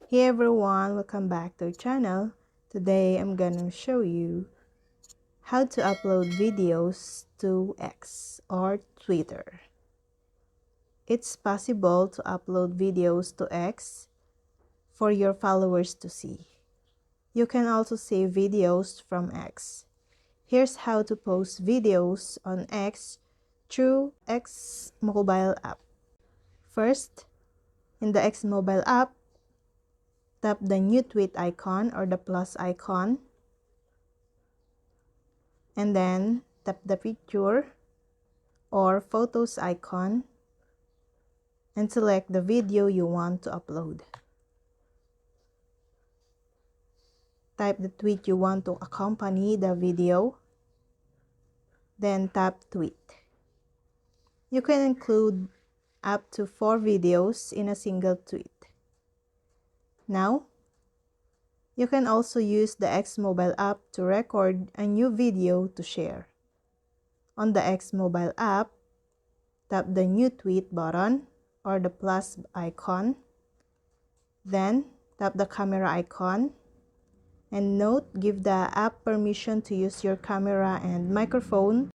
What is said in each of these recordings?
Hey everyone, welcome back to our channel. Today I'm gonna show you how to upload videos to X or Twitter. It's possible to upload videos to X for your followers to see. You can also save videos from X. Here's how to post videos on X through X mobile app. First, in the X mobile app, tap the new tweet icon or the plus icon, and then tap the picture or photos icon and select the video you want to upload. Type the tweet you want to accompany the video, then tap tweet. You can include up to 4 videos in a single tweet. Now, you can also use the X mobile app to record a new video to share. On the X mobile app, tap the new tweet button or the plus icon, then tap the camera icon, and note, give the app permission to use your camera and microphone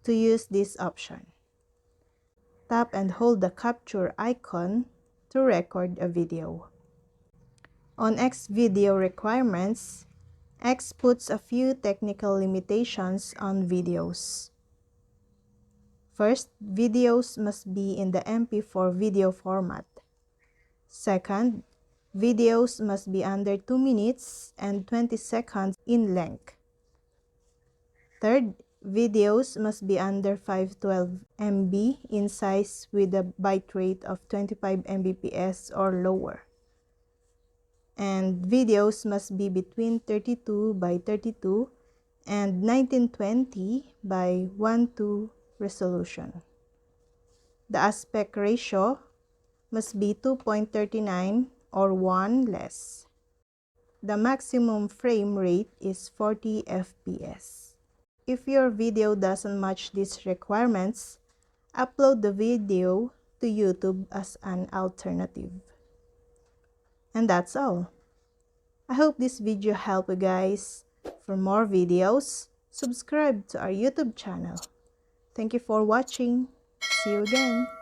to use this option. Tap and hold the capture icon to record a video. On X video requirements, X puts a few technical limitations on videos. First, videos must be in the MP4 video format. Second, videos must be under 2 minutes and 20 seconds in length. Third, videos must be under 512 MB in size with a bitrate of 25 Mbps or lower. And videos must be between 32 by 32 and 1920 by 12 resolution. The aspect ratio must be 2.39 or 1 less. The maximum frame rate is 40 FPS. If your video doesn't match these requirements, upload the video to YouTube as an alternative. And that's all. I hope this video helped you guys. For more videos, subscribe to our YouTube channel. Thank you for watching. See you again.